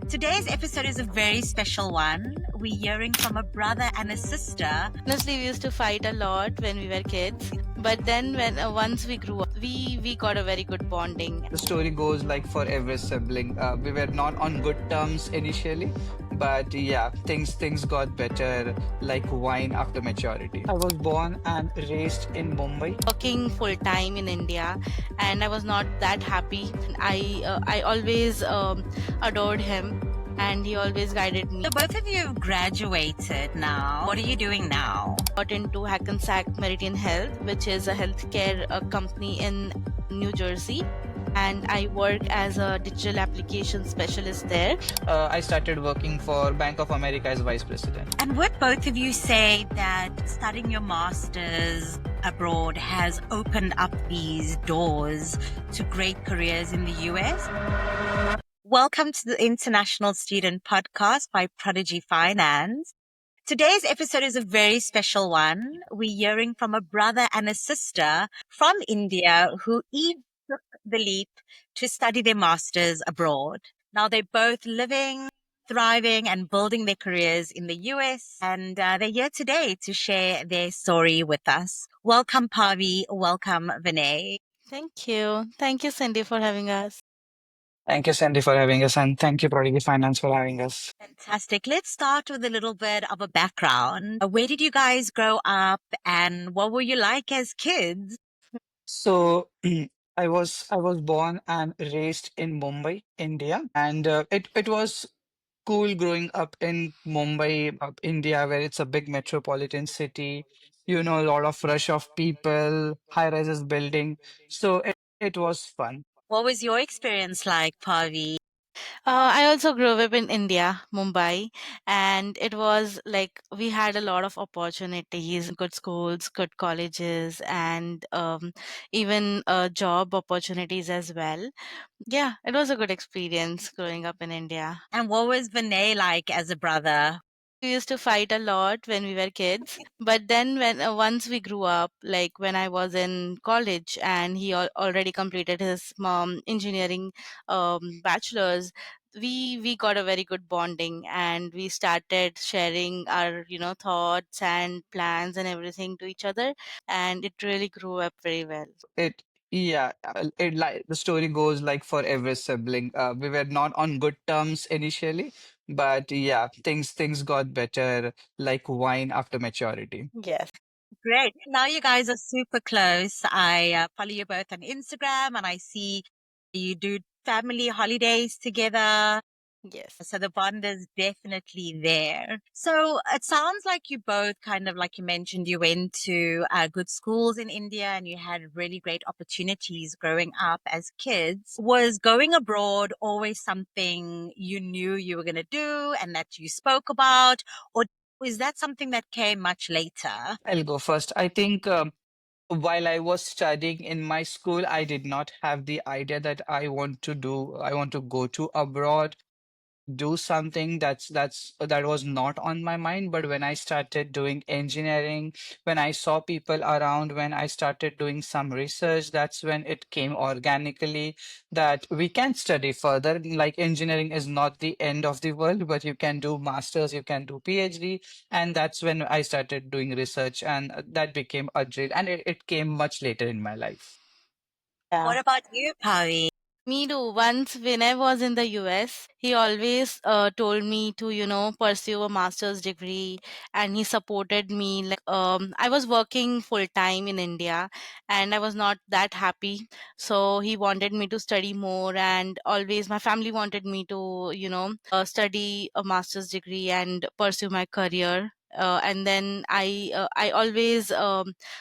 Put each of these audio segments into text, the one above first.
Today's episode is a very special one. We're hearing from a brother and a sister. Honestly, we used to fight a lot when we were kids, but then when once we grew up, we got a very good bonding. The story goes like for every sibling. We were not on good terms initially, but yeah, things got better like wine after maturity. I was born and raised in Mumbai. Working full time in India, and I was not that happy. I always adored him, and he always guided me. So both of you have graduated now. What are you doing now? Got into Hackensack Meridian Health, which is a healthcare company in New Jersey. And I work as a digital application specialist there. I started working for Bank of America as vice president. And would both of you say that studying your masters abroad has opened up these doors to great careers in the US? Welcome to the International Student Podcast by Prodigy Finance. Today's episode is a very special one. We're hearing from a brother and a sister from India who each took the leap to study their masters abroad. Now they're both living, thriving, and building their careers in the US, and they're here today to share their story with us. Welcome, Parvi. Welcome, Vinay. Thank you. Thank you, Cindy, for having us. Thank you, Sandy, for having us, and thank you, Prodigy Finance, for having us. Fantastic. Let's start with a little bit of a background. Where did you guys grow up, and what were you like as kids? So I was born and raised in Mumbai, India, and it was cool growing up in Mumbai, India, where it's a big metropolitan city. You know, a lot of rush of people, high rises building. So it was fun. What was your experience like, Pavi? I also grew up in India, Mumbai, and it was like we had a lot of opportunities, good schools, good colleges, and even job opportunities as well. Yeah, it was a good experience growing up in India. And what was Vinay like as a brother? We used to fight a lot when we were kids, but then when once we grew up, like when I was in college and he already completed his engineering bachelor's, we got a very good bonding, and we started sharing our thoughts and plans and everything to each other, and it really grew up very well. It yeah, it like the story goes like for every sibling. We were not on good terms initially, but yeah, things got better like wine after maturity. Yes. Great. Now you guys are super close. I follow you both on Instagram and I see you do family holidays together. Yes. So the bond is definitely there. So it sounds like you both kind of, like you mentioned, you went to good schools in India and you had really great opportunities growing up as kids. Was going abroad always something you knew you were going to do and that you spoke about? Or is that something that came much later? I'll go first. I think while I was studying in my school, I did not have the idea that I want to go to abroad, do something that was not on my mind. But when I started doing engineering, when I saw people around, when I started doing some research, that's when it came organically that we can study further. Like engineering is not the end of the world, but you can do masters, you can do PhD. And that's when I started doing research, and that became a drill, and it came much later in my life. What Yeah. about you, Pavi? Me too. Once when I was in the US, he always told me to, pursue a master's degree, and he supported me. I was working full time in India, and I was not that happy. So he wanted me to study more, and always my family wanted me to, study a master's degree and pursue my career. And then I always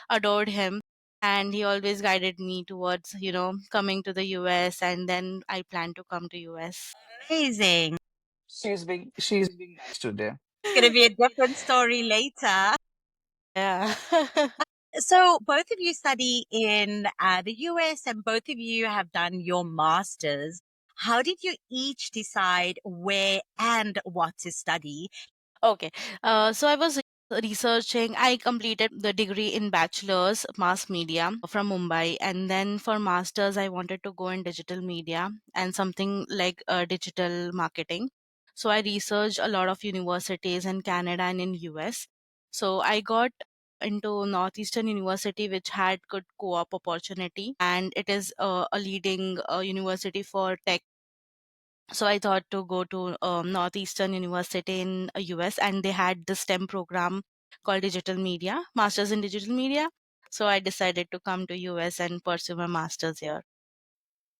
adored him, and he always guided me towards coming to the US, and then I plan to come to US. Amazing. She's being nice today. It's going to be a different story later. Yeah. So both of you study in the US and both of you have done your masters. How did you each decide where and what to study? Okay. So I was researching. I completed the degree in bachelor's mass media from Mumbai, and then for masters I wanted to go in digital media and something like digital marketing. So I researched a lot of universities in Canada and in US. So I got into Northeastern University, which had good co-op opportunity, and it is a leading university for tech. So I thought to go to Northeastern University in US, and they had the STEM program called Digital Media, Masters in Digital Media. So I decided to come to US and pursue my masters here.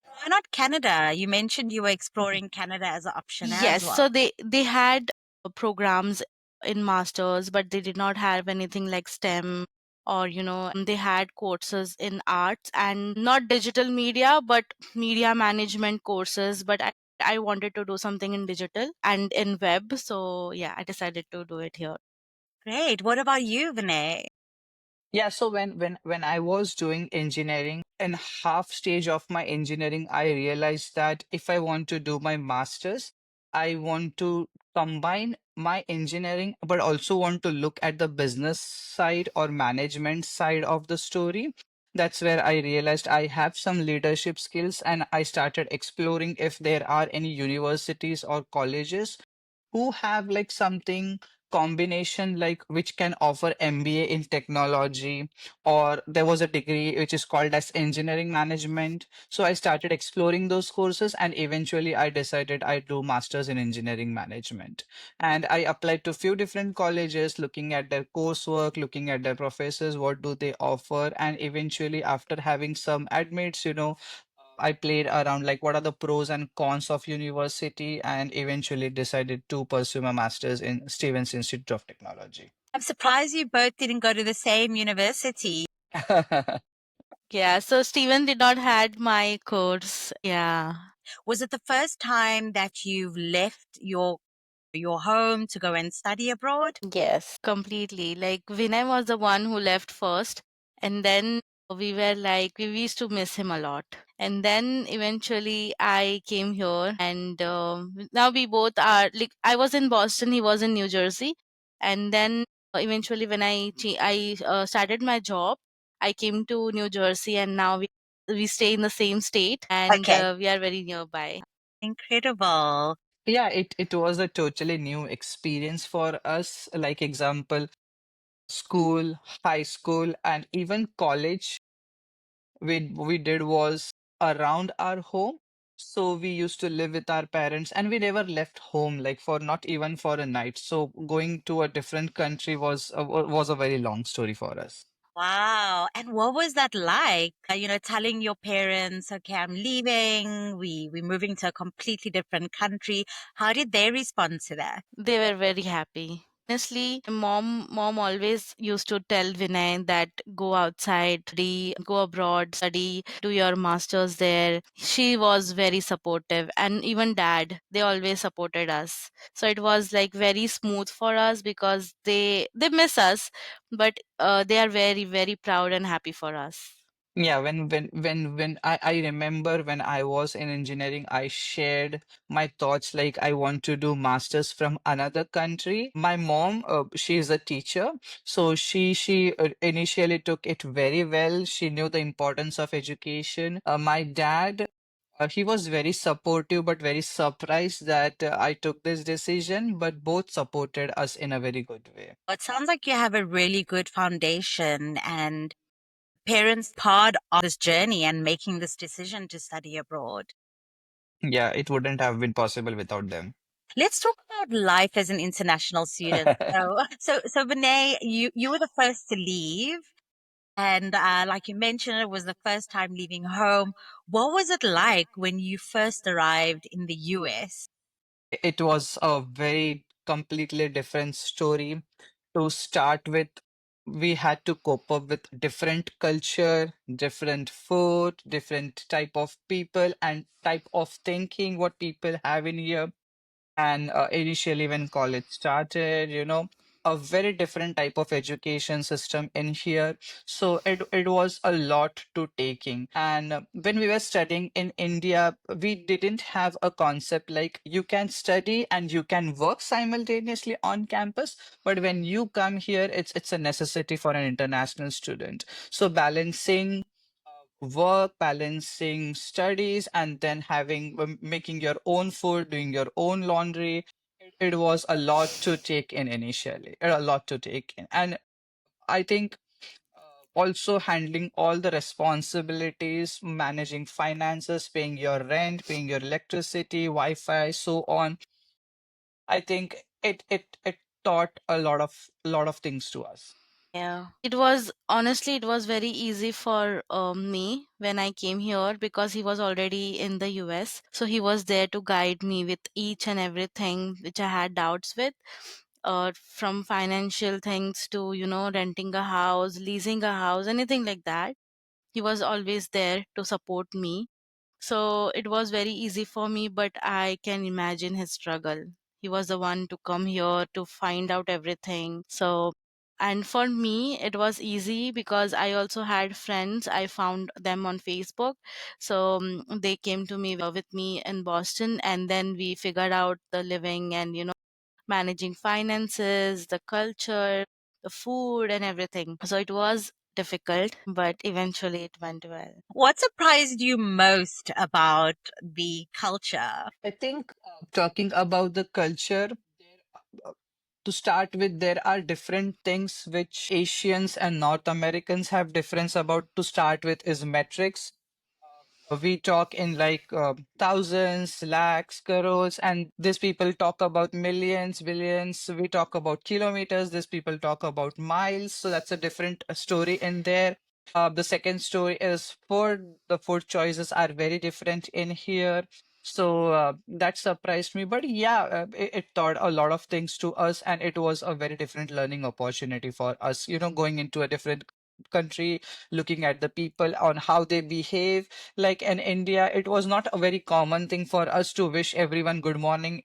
Why not Canada? You mentioned you were exploring Canada as an option as Yes, well. so they had programs in masters, but they did not have anything like STEM, or they had courses in arts and not digital media, but media management courses. But I wanted to do something in digital and in web, so yeah, I decided to do it here. Great. What about you, Vinay? Yeah, so when I was doing engineering, in half stage of my engineering, I realized that if I want to do my master's, I want to combine my engineering, but also want to look at the business side or management side of the story. That's where I realized I have some leadership skills, and I started exploring if there are any universities or colleges who have like something combination like which can offer MBA in technology, or there was a degree which is called as engineering management. So I started exploring those courses, and eventually I decided I do masters in engineering management. And I applied to few different colleges, looking at their coursework, looking at their professors, what do they offer, and eventually after having some admits, I played around like what are the pros and cons of university, and eventually decided to pursue my master's in Stevens Institute of Technology. I'm surprised you both didn't go to the same university. Yeah, so Steven did not had my course. Yeah. Was it the first time that you've left your home to go and study abroad? Yes, completely. Like Vinay was the one who left first, and then we were like, we used to miss him a lot. And then eventually I came here, and now we both are like, I was in Boston, he was in New Jersey. And then eventually, when I started my job, I came to New Jersey, and now we stay in the same state, and Okay. we are very nearby. Incredible. Yeah, it was a totally new experience for us. Like example, school, high school, and even college we did was around our home. So we used to live with our parents, and we never left home like for not even for a night. So going to a different country was a very long story for us. Wow. And what was that like? Telling your parents, okay, I'm leaving, we're moving to a completely different country. How did they respond to that? They were very happy. Honestly, mom always used to tell Vinay that go outside, study, go abroad, study, do your masters there. She was very supportive, and even dad, they always supported us. So it was like very smooth for us because they miss us, but they are very very proud and happy for us. Yeah, when I remember when I was in engineering, I shared my thoughts like I want to do masters from another country. My mom, she is a teacher, so she initially took it very well. She knew the importance of education. My dad, he was very supportive but very surprised that I took this decision, but both supported us in a very good way. It sounds like you have a really good foundation and parents part of this journey and making this decision to study abroad. Yeah, it wouldn't have been possible without them. Let's talk about life as an international student. So Vinay, you were the first to leave, and like you mentioned, it was the first time leaving home. What was it like when you first arrived in the US? It was a very completely different story. To start with, we had to cope up with different culture, different food, different type of people, and type of thinking what people have in here. And initially, when college started, a very different type of education system in here. So it was a lot to taking. And when we were studying in India, we didn't have a concept like you can study and you can work simultaneously on campus. But when you come here, it's a necessity for an international student. So balancing work, balancing studies, and then having making your own food, doing your own laundry. it was a lot to take in initially, a lot to take in. And I think also handling all the responsibilities, managing finances, paying your rent, paying your electricity, Wi-Fi, so on. I think it taught a lot of things to us. Yeah. It was honestly, it was very easy for me when I came here because he was already in the US. So he was there to guide me with each and everything which I had doubts with. From financial things to, renting a house, leasing a house, anything like that. He was always there to support me. So it was very easy for me, but I can imagine his struggle. He was the one to come here to find out everything. So, and for me, it was easy because I also had friends. I found them on Facebook. So they came to me with me in Boston, and then we figured out the living and, managing finances, the culture, the food, and everything. So it was difficult, but eventually it went well. What surprised you most about the culture? I think talking about the culture, to start with, there are different things which Asians and North Americans have difference about. To start with is metrics. We talk in like thousands, lakhs, crores, and these people talk about millions, billions. We talk about kilometers. These people talk about miles. So that's a different story in there. The second story is food. The food choices are very different in here. So that surprised me. But yeah, it taught a lot of things to us, and it was a very different learning opportunity for us. Going into a different country, looking at the people on how they behave. Like in India, it was not a very common thing for us to wish everyone good morning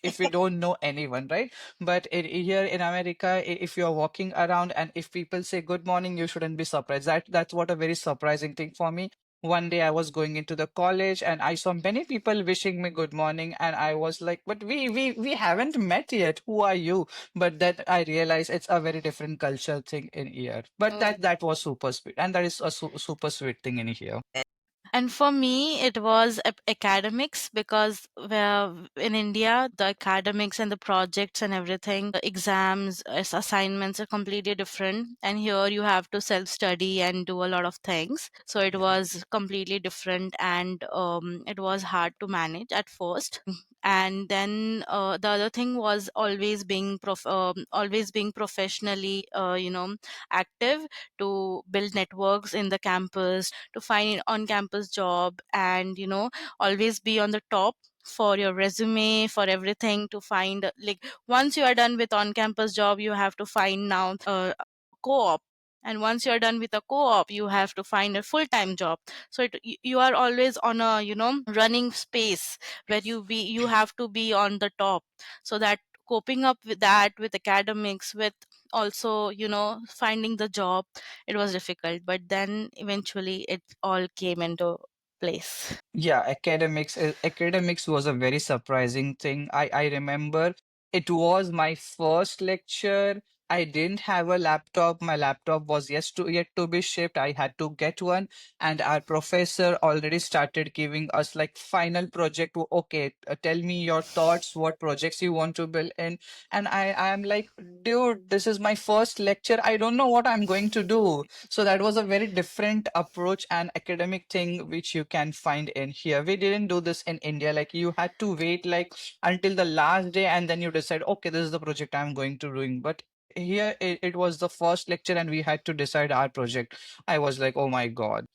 if we don't know anyone, right? But here in America, if you're walking around and if people say good morning, you shouldn't be surprised. That's what a very surprising thing for me. One day I was going into the college and I saw many people wishing me good morning, and I was like, "But we haven't met yet. Who are you?" But then I realized it's a very different culture thing in here. But that was super sweet, and that is a super sweet thing in here. And for me, it was academics because where in India, the academics and the projects and everything, the exams, assignments are completely different. And here you have to self study and do a lot of things. So it Yeah. was completely different and it was hard to manage at first. And then the other thing was always being professionally, active to build networks in the campus, to find on campus job, and always be on the top for your resume, for everything, to find like once you are done with on campus job, you have to find now co-op, and once you're done with a co-op, you have to find a full-time job. So you are always on a running space where you have to be on the top. So that coping up with that, with academics, with also finding the job, it was difficult, but then eventually it all came into place. Yeah, academics was a very surprising thing. I remember it was my first lecture. I didn't have a laptop. My laptop was yet to be shipped. I had to get one, and our professor already started giving us like final project. Okay, tell me your thoughts, what projects you want to build in. And I'm like, dude, this is my first lecture. I don't know what I'm going to do. So that was a very different approach and academic thing which you can find in here. We didn't do this in India. Like you had to wait like until the last day and then you decide, okay, this is the project I'm going to doing. But here it was the first lecture and we had to decide our project. I was like, oh my God.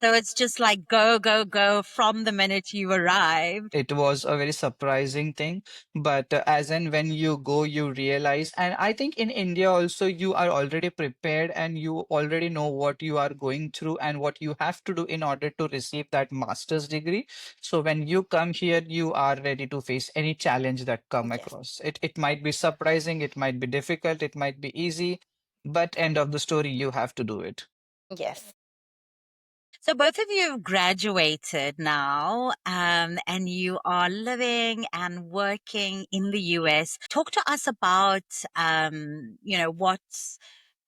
So it's just like go, go, go from the minute you arrived. It was a very surprising thing, but as and when you go, you realize, and I think in India also, you are already prepared and you already know what you are going through and what you have to do in order to receive that master's degree. So when you come here, you are ready to face any challenge that come Yes. across. It might be surprising, it might be difficult, it might be easy, but end of the story, you have to do it. Yes. So both of you have graduated now, and you are living and working in the US. Talk to us about, what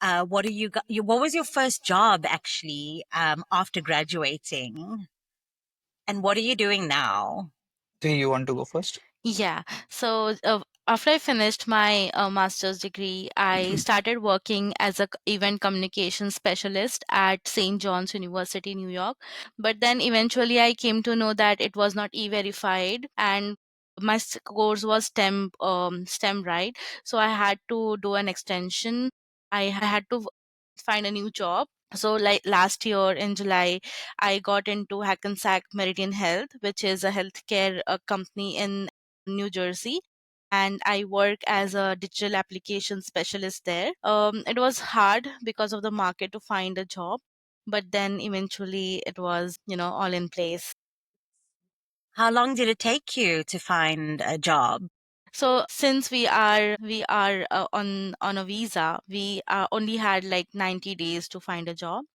are what was your first job actually, after graduating, and what are you doing now? Do you want to go first? Yeah. So after I finished my master's degree, I started working as a event communication specialist at St. John's University, New York. But then eventually I came to know that it was not e-verified, and my course was STEM, right? So I had to do an extension. I had to find a new job. So like last year in July, I got into Hackensack Meridian Health, which is a healthcare company in New Jersey. And I work as a digital application specialist there. It was hard because of the market to find a job, but then eventually it was, all in place. How long did it take you to find a job? So since we are on a visa, we only had like 90 days to find a job.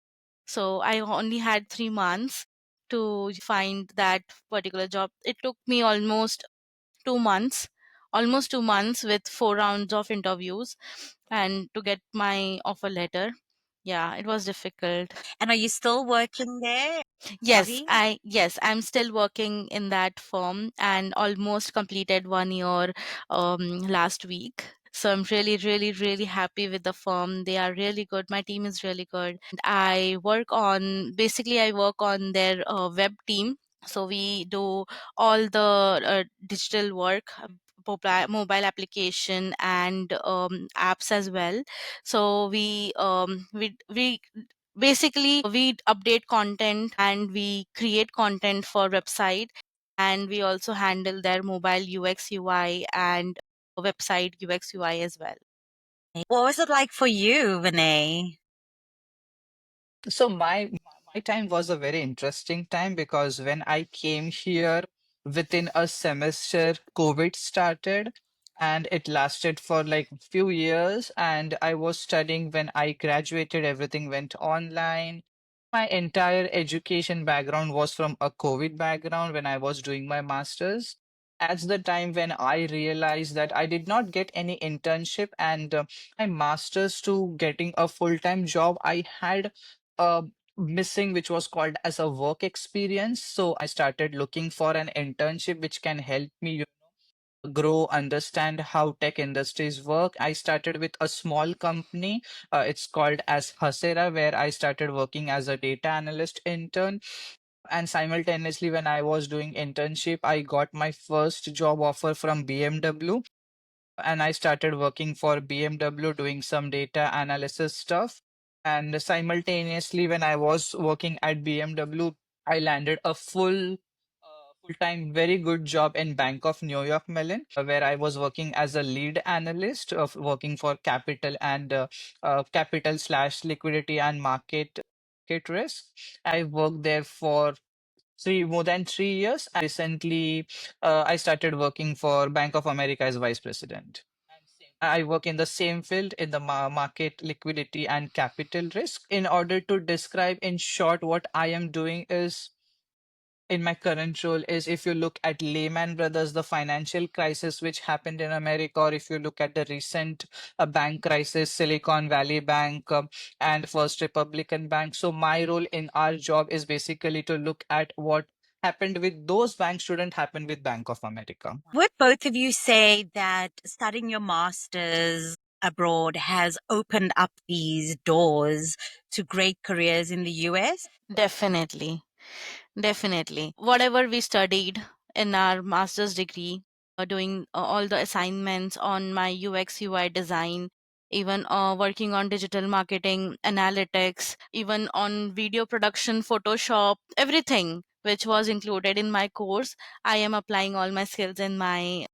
So I only had 3 months to find that particular job. It took me 2 months, almost 2 months with 4 rounds of interviews and to get my offer letter. Yeah, it was difficult. And are you still working there, Yes, Avi? I'm still working in that firm and almost completed 1 year last week. So I'm really, really, really happy with the firm. They are really good. My team is really good. I work on their web team. So we do all the digital work, mobile application and apps as well. So we basically we update content and we create content for website, and we also handle their mobile UX UI and website UX UI as well. What was it like for you, Vinay? So my time was a very interesting time because when I came here within a semester, COVID started and it lasted for like few years. And I was studying when I graduated, everything went online. My entire education background was from a COVID background when I was doing my master's. That's the time when I realized that I did not get any internship and my master's to getting a full-time job, I had missing, which was called as a work experience. So I started looking for an internship which can help me grow, understand how tech industries work. I started with a small company. It's called as Hasera, where I started working as a data analyst intern. And simultaneously, when I was doing internship, I got my first job offer from BMW and I started working for BMW doing some data analysis stuff. And simultaneously, when I was working at BMW, I landed a full-time, very good job in Bank of New York Mellon, where I was working as a lead analyst of working for capital and capital slash liquidity and market risk. I worked there for more than 3 years. Recently, I started working for Bank of America as vice president. I work in the same field in the market liquidity and capital risk. In order to describe in short what I am doing is in my current role is if you look at Lehman Brothers, the financial crisis which happened in America, or if you look at the recent bank crisis, Silicon Valley Bank and First Republican Bank. So my role in our job is basically to look at what happened with those banks shouldn't happen with Bank of America. Would both of you say that studying your masters abroad has opened up these doors to great careers in the US? Definitely. Definitely. Whatever we studied in our master's degree, doing all the assignments on my UX UI design, even working on digital marketing, analytics, even on video production, Photoshop, everything which was included in my course, I am applying all my skills in my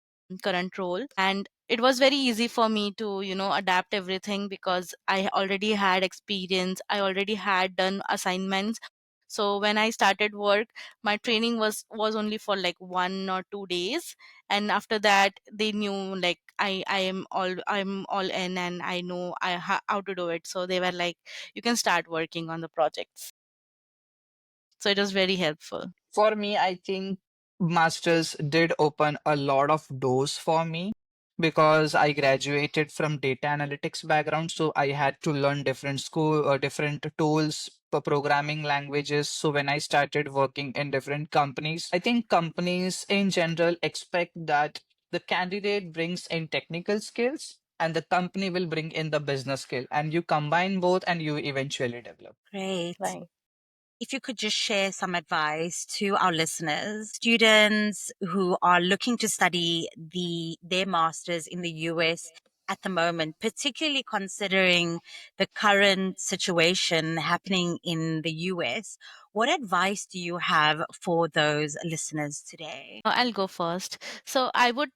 current role. And it was very easy for me to, adapt everything because I already had experience, I already had done assignments. So when I started work, my training was only for like 1 or 2 days, and after that they knew like I'm all in and I know how to do it. So they were like, you can start working on the projects. So it was very helpful. For me, I think masters did open a lot of doors for me because I graduated from data analytics background, so I had to learn different tools, programming languages. So when I started working in different companies, I think companies in general expect that the candidate brings in technical skills and the company will bring in the business skill, and you combine both and you eventually develop. Great. Right. If you could just share some advice to our listeners, students who are looking to study their masters in the US at the moment, particularly considering the current situation happening in the US, what advice do you have for those listeners today? I'll go first. So I would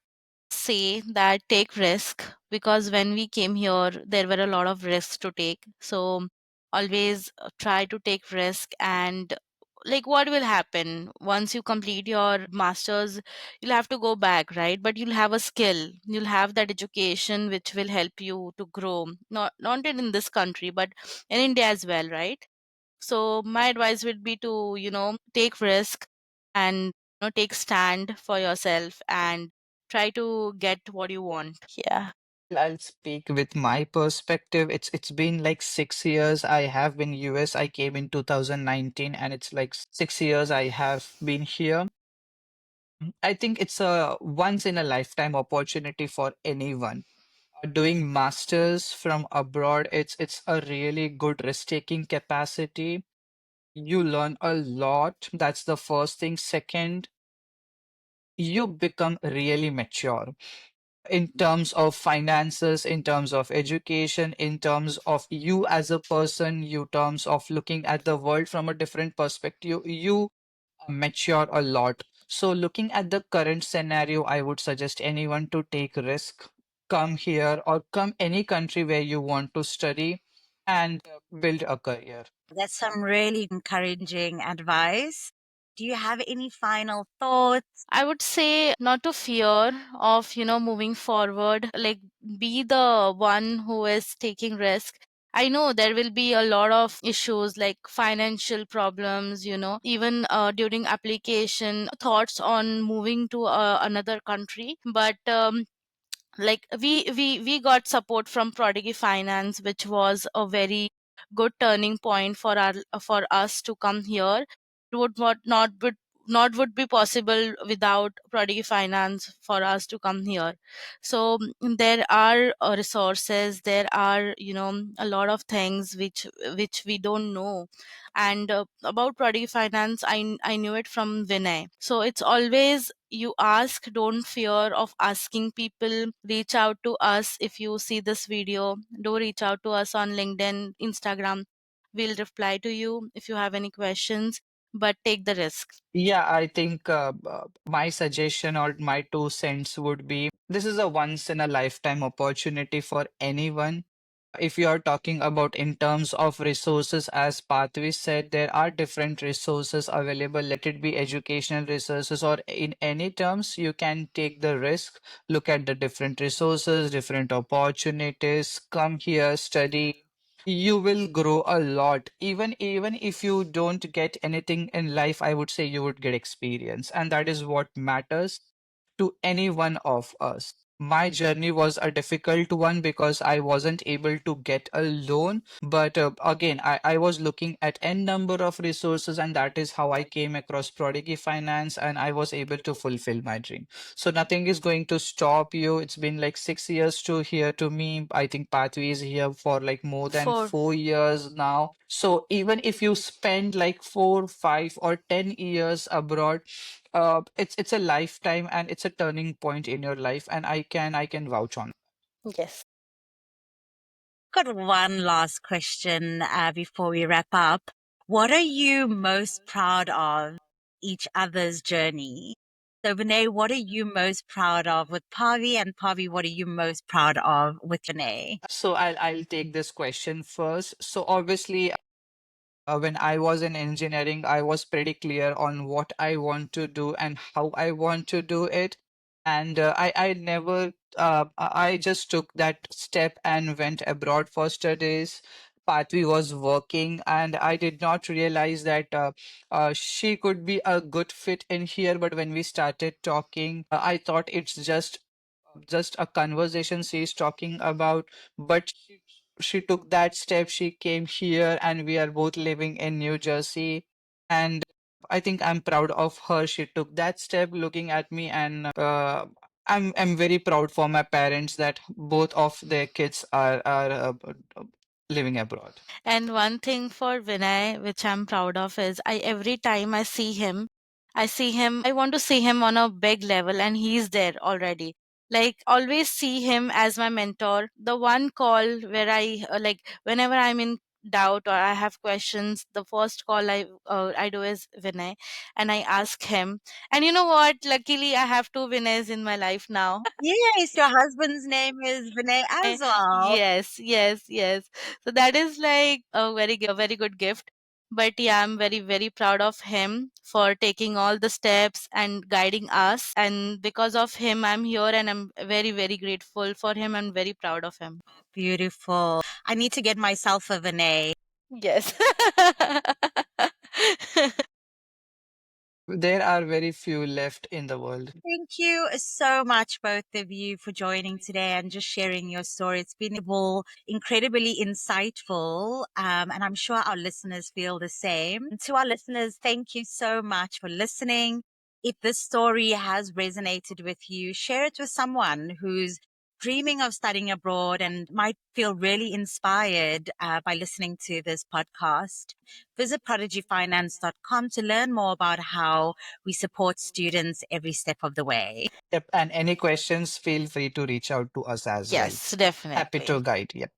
say that take risk, because when we came here there were a lot of risks to take. So always try to take risk. And like, what will happen once you complete your masters? You'll have to go back, right? But you'll have a skill, you'll have that education which will help you to grow, not in this country but in India as well, right? So my advice would be to, take risk and, take stand for yourself and try to get what you want. Yeah. I'll speak with my perspective. It's been like 6 years I have been US. I came in 2019 and it's like 6 years I have been here. I think it's a once in a lifetime opportunity for anyone. Doing masters from abroad, it's a really good risk-taking capacity. You learn a lot. That's the first thing. Second, you become really mature in terms of finances, in terms of education, in terms of you as a person, you terms of looking at the world from a different perspective, you mature a lot. So looking at the current scenario, I would suggest anyone to take risk, come here or come any country where you want to study and build a career. That's some really encouraging advice. Do you have any final thoughts? I would say not to fear of, moving forward, like be the one who is taking risk. I know there will be a lot of issues like financial problems, even during application, thoughts on moving to another country. But like we got support from Prodigy Finance, which was a very good turning point for us to come here. It would not would be possible without Prodigy Finance for us to come here. So there are resources, there are, a lot of things which we don't know. And about Prodigy Finance, I knew it from Vinay. So it's always, you ask, don't fear of asking people. Reach out to us. If you see this video, do reach out to us on LinkedIn, Instagram. We'll reply to you if you have any questions, but take the risk. Yeah, I think my suggestion or my 2 cents would be this is a once in a lifetime opportunity for anyone. If you are talking about in terms of resources, as Pathvi said, there are different resources available. Let it be educational resources or in any terms, you can take the risk, look at the different resources, different opportunities, come here, study. You will grow a lot. Even if you don't get anything in life, I would say you would get experience, and that is what matters to any one of us. My journey was a difficult one because I wasn't able to get a loan. But again, I was looking at n number of resources, and that is how I came across Prodigy Finance, and I was able to fulfill my dream. So nothing is going to stop you. It's been like 6 years to here to me. I think Pathway is here for like more than For 4 years now. So even if you spend like 4, 5, or 10 years abroad, it's a lifetime and it's a turning point in your life, and I can vouch on. yes. Got one last question before we wrap up. What are you most proud of each other's journey? So, Vinay, what are you most proud of with Pavi? And Pavi, what are you most proud of with Vinay? So I'll take this question first. So obviously, when I was in engineering, I was pretty clear on what I want to do and how I want to do it. And I never, I just took that step and went abroad for studies. Patvi was working, and I did not realize that she could be a good fit in here. But when we started talking, I thought it's just a conversation she's talking about, but she took that step. She came here, and we are both living in New Jersey. And I think I'm proud of her. She took that step, looking at me, and I'm very proud for my parents that both of their kids are living abroad. And one thing for Vinay, which I'm proud of, is I every time I want to see him on a big level, and he's there already. Like always see him as my mentor. The one call where whenever I'm in doubt or I have questions, the first call I do is Vinay, and I ask him. And you know what? Luckily, I have two Vinays in my life now. Yes, your husband's name is Vinay as well. Yes, yes, yes. So that is like a very good gift. But yeah, I'm very, very proud of him for taking all the steps and guiding us. And because of him, I'm here and I'm very, very grateful for him and very proud of him. Beautiful. I need to get myself a Vinay. Yes. There are very few left in the world. Thank you so much, both of you, for joining today and just sharing your story. It's been incredibly insightful, and I'm sure our listeners feel the same. And to our listeners, thank you so much for listening. If this story has resonated with you, share it with someone who's dreaming of studying abroad and might feel really inspired by listening to this podcast. Visit prodigyfinance.com to learn more about how we support students every step of the way. Yep, and any questions, feel free to reach out to us as well. Yes, Happy to definitely. guide. Yep.